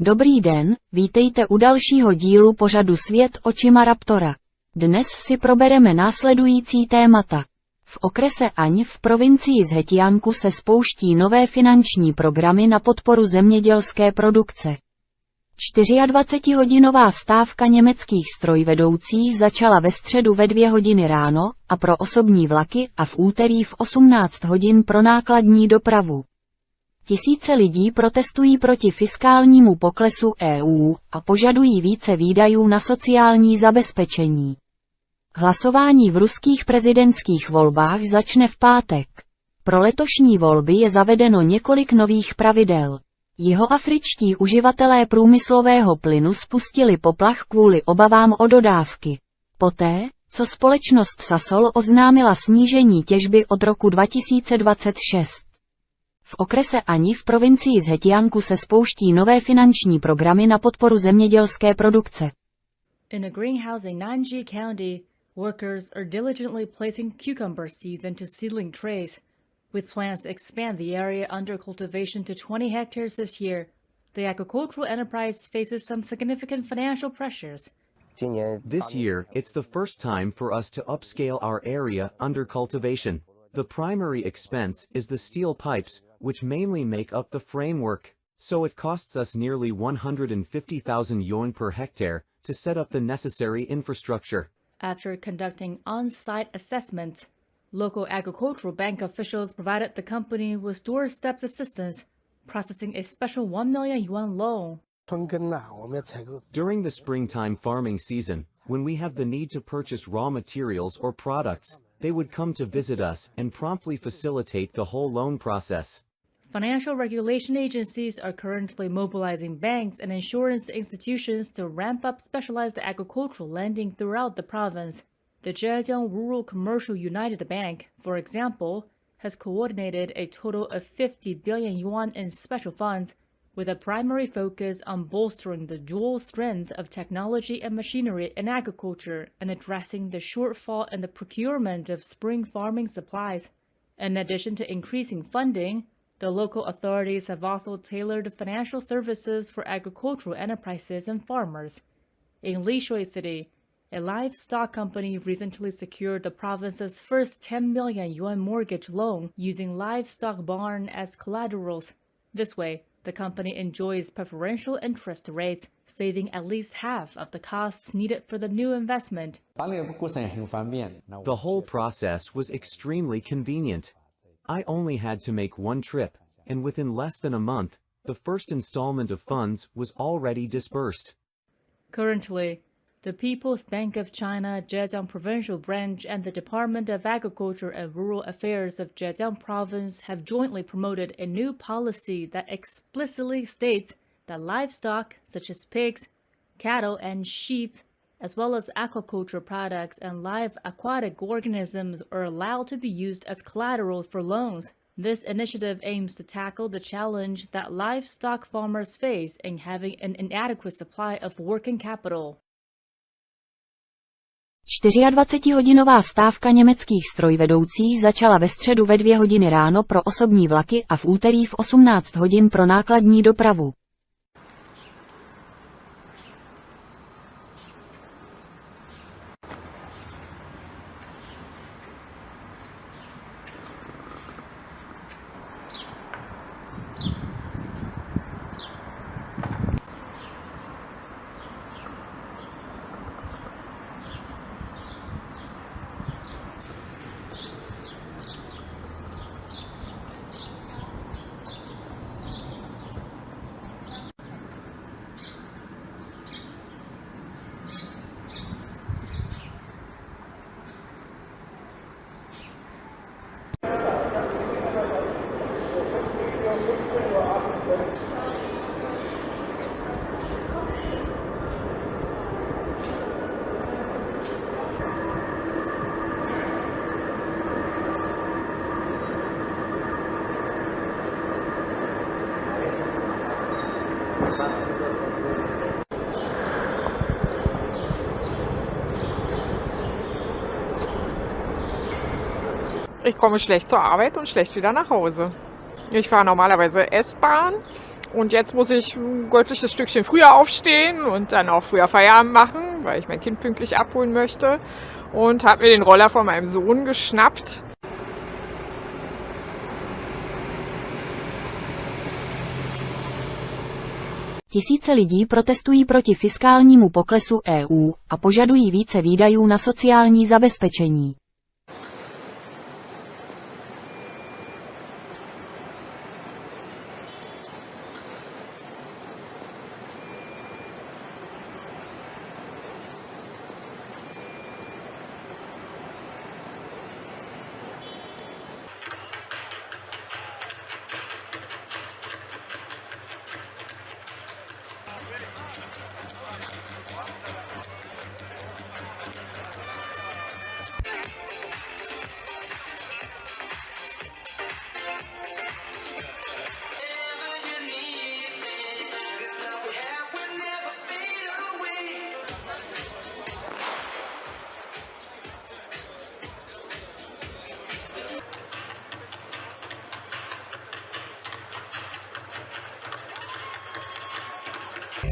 Dobrý den, vítejte u dalšího dílu pořadu Svět očima Raptora. Dnes si probereme následující témata. V okrese v provincii Zhejiangu se spouští nové finanční programy na podporu zemědělské produkce. 24hodinová stávka německých strojvedoucích začala ve středu ve 2 hodiny ráno a pro osobní vlaky a v úterý v 18 hodin pro nákladní dopravu. Tisíce lidí protestují proti fiskálnímu poklesu EU a požadují více výdajů na sociální zabezpečení. Hlasování v ruských prezidentských volbách začne v pátek. Pro letošní volby je zavedeno několik nových pravidel. Jihoafričtí uživatelé průmyslového plynu spustili poplach kvůli obavám o dodávky. Poté, co společnost Sasol oznámila snížení těžby od roku 2026. V okrese v provincii Zhejiangu se spouští nové finanční programy na podporu zemědělské produkce. In a greenhouse in Nanji County, workers are diligently placing cucumber seeds into seedling trays, with plans to expand the area under cultivation to 20 hectares this year. The agricultural enterprise faces some significant financial pressures. This year, it's the first time for us to upscale our area under cultivation. The primary expense is the steel pipes, which mainly make up the framework, so it costs us nearly 150,000 yuan per hectare to set up the necessary infrastructure. After conducting on-site assessments, local agricultural bank officials provided the company with doorstep assistance, processing a special 1 million yuan loan. During the springtime farming season, when we have the need to purchase raw materials or products, they would come to visit us and promptly facilitate the whole loan process. Financial regulation agencies are currently mobilizing banks and insurance institutions to ramp up specialized agricultural lending throughout the province. The Zhejiang Rural Commercial United Bank, for example, has coordinated a total of 50 billion yuan in special funds, with a primary focus on bolstering the dual strength of technology and machinery in agriculture and addressing the shortfall in the procurement of spring farming supplies. In addition to increasing funding, the local authorities have also tailored financial services for agricultural enterprises and farmers. In Lishui City, a livestock company recently secured the province's first 10 million yuan mortgage loan using livestock barn as collaterals. This way, the company enjoys preferential interest rates, saving at least half of the costs needed for the new investment. The whole process was extremely convenient. I only had to make one trip, and within less than a month, the first installment of funds was already disbursed. Currently, the People's Bank of China Zhejiang Provincial Branch and the Department of Agriculture and Rural Affairs of Zhejiang Province have jointly promoted a new policy that explicitly states that livestock, such as pigs, cattle, and sheep, as well as aquaculture products and live aquatic organisms, are allowed to be used as collateral for loans. This initiative aims to tackle the challenge that livestock farmers face in having an inadequate supply of working capital. 24hodinová stávka německých strojvedoucích začala ve středu ve 2 hodiny ráno pro osobní vlaky a v úterý v 18 hodin pro nákladní dopravu. Ich komme schlecht zur Arbeit und schlecht wieder nach Hause. Ich fahre normalerweise S-Bahn, Und jetzt muss ich ein deutliches Stückchen früher aufstehen und dann auch früher Feierabend machen, weil ich mein Kind pünktlich abholen möchte. Und habe mir den Roller von meinem Sohn geschnappt. Tisíce lidí protestují proti fiskálnímu poklesu EU a požadují více výdajů na sociální zabezpečení.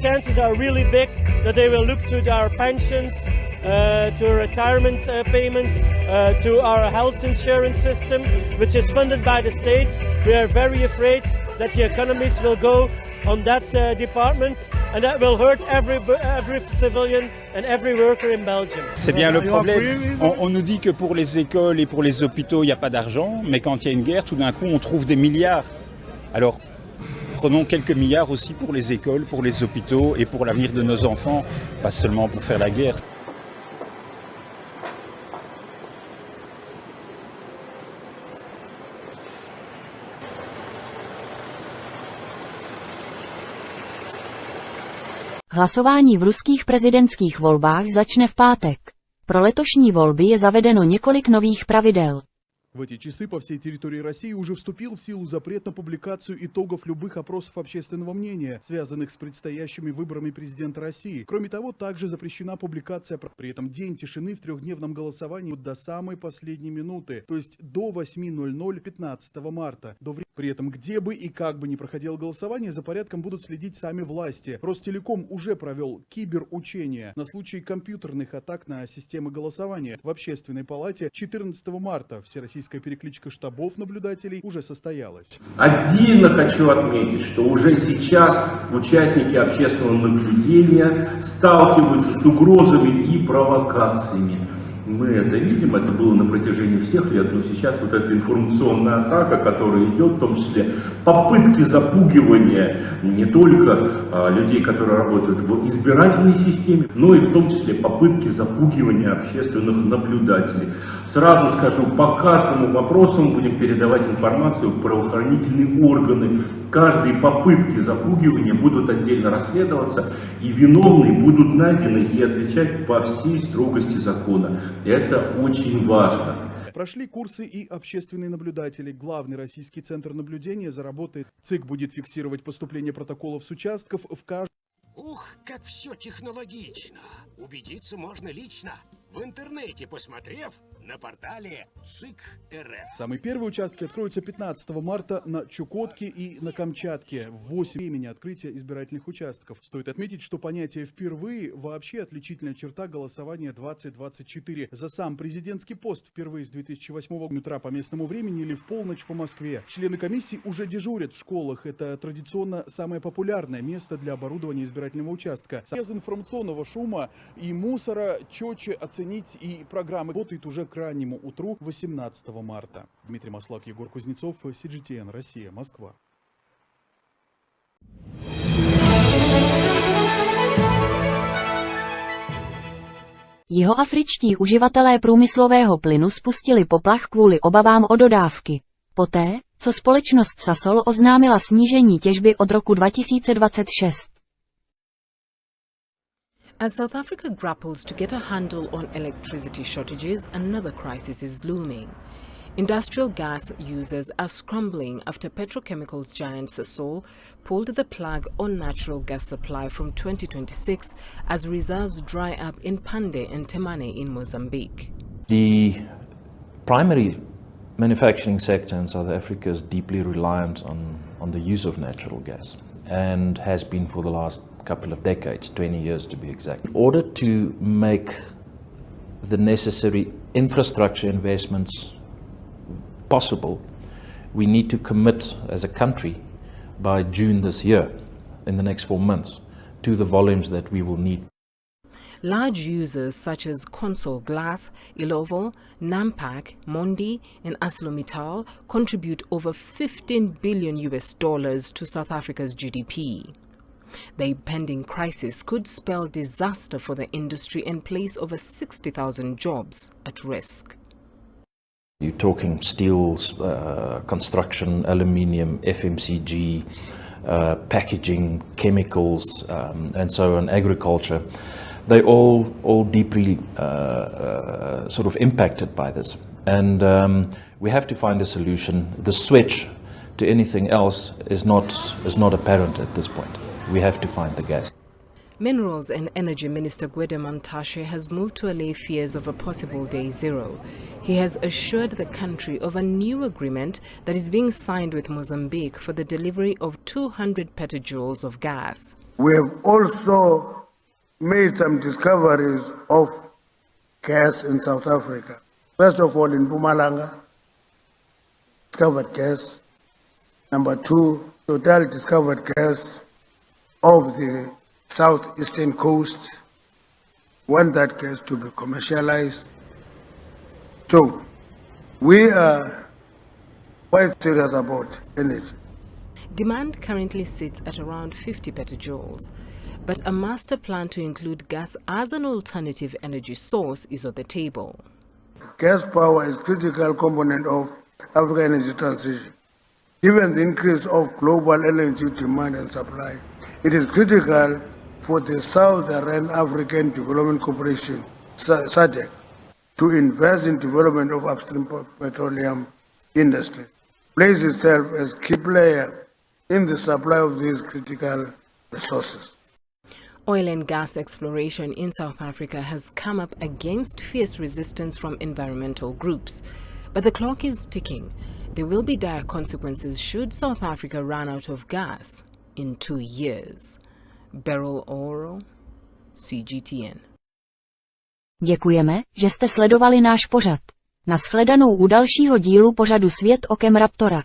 Chances are really big that they will look to our pensions, to retirement payments, to our health insurance system, which is funded by the state. We are very afraid that the economies will go on that department, and that will hurt every civilian and every worker in Belgium. C'est bien le problème. On nous dit que pour les écoles et pour les hôpitaux, il n'y a pas d'argent, mais quand il y a une guerre, tout d'un coup, on trouve des milliards. Alors, prenons quelques milliards aussi pour les écoles, pour les hôpitaux et pour l'avenir de nos enfants, pas seulement pour faire la guerre. Hlasování v ruských prezidentských volbách začne v pátek. Pro letošní volby je zavedeno několik nových pravidel. В эти часы по всей территории России уже вступил в силу запрет на публикацию итогов любых опросов общественного мнения, связанных с предстоящими выборами президента России. Кроме того, также запрещена публикация. При этом день тишины в трехдневном голосовании до самой последней минуты, то есть до 8:00 15 марта. При этом, где бы и как бы ни проходило голосование, за порядком будут следить сами власти. Ростелеком уже провел киберучения на случай компьютерных атак на системы голосования. В Общественной палате 14 марта всероссийская перекличка штабов наблюдателей уже состоялась. Отдельно хочу отметить, что уже сейчас участники общественного наблюдения сталкиваются с угрозами и провокациями. Мы это видим, это было на протяжении всех лет, но сейчас вот эта информационная атака, которая идет, в том числе попытки запугивания не только людей, которые работают в избирательной системе, но и в том числе попытки запугивания общественных наблюдателей. Сразу скажу, по каждому вопросу мы будем передавать информацию в правоохранительные органы. Каждые попытки запугивания будут отдельно расследоваться, и виновные будут найдены и отвечать по всей строгости закона. Это очень важно. Прошли курсы и общественные наблюдатели. Главный российский центр наблюдения заработает. ЦИК будет фиксировать поступление протоколов с участков в каждом. Ух, как все технологично. Убедиться можно лично. В интернете, посмотрев на портале ЦИК.РФ. Самые первые участки откроются 15 марта на Чукотке и на Камчатке. В 8 времени открытия избирательных участков. Стоит отметить, что понятие «впервые» вообще отличительная черта голосования 2024. За сам президентский пост впервые с 2008 утра по местному времени или в полночь по Москве. Члены комиссии уже дежурят в школах. Это традиционно самое популярное место для оборудования избирательного участка. Без информационного шума и мусора четче оценить и программы работает уже к раннему утру 18 марта. Дмитрий Маслак, Егор Кузнецов, CGTN, Россия, Москва. Jihoafričtí uživatelé průmyslového plynu spustili poplach kvůli obavám o dodávky. Poté, co společnost Sasol oznámila snížení těžby od roku 2026. As South Africa grapples to get a handle on electricity shortages, another crisis is looming. Industrial gas users are scrambling after petrochemicals giant Sasol pulled the plug on natural gas supply from 2026 as reserves dry up in Pande and Temane in Mozambique. The primary manufacturing sector in South Africa is deeply reliant on the use of natural gas. and has been for the last couple of decades, 20 years to be exact. In order to make the necessary infrastructure investments possible, we need to commit as a country by June this year, in the next 4 months, to the volumes that we will need. Large users such as Consol Glass, Ilovo, Nampak, Mondi, and ArcelorMittal contribute over $15 billion to South Africa's GDP. The impending crisis could spell disaster for the industry and place over 60,000 jobs at risk. You're talking steel, construction, aluminium, FMCG, packaging, chemicals, and so on, agriculture. They all deeply sort of impacted by this. And we have to find a solution. The switch to anything else is not apparent at this point. We have to find the gas. Minerals and Energy Minister Gwede Mantashe has moved to allay fears of a possible day zero. He has assured the country of a new agreement that is being signed with Mozambique for the delivery of 200 petajoules of gas. We have also made some discoveries of gas in South Africa. First of all, in Mpumalanga, discovered gas. Number 2, Total discovered gas of the southeastern coast, want that gas to be commercialized. So we are quite serious about energy. Demand currently sits at around 50 petajoules, but a master plan to include gas as an alternative energy source is on the table. Gas power is a critical component of African energy transition. Given the increase of global LNG demand and supply, it is critical for the Southern African Development Corporation, SADC, to invest in development of upstream petroleum industry, place itself as key player in the supply of these critical resources. Oil and gas exploration in South Africa has come up against fierce resistance from environmental groups. But the clock is ticking. There will be dire consequences should South Africa run out of gas in 2 years. Beryl Oro, CGTN. Děkujeme, že jste sledovali náš pořad. Nashledanou u dalšího dílu pořadu Svět okem Raptora.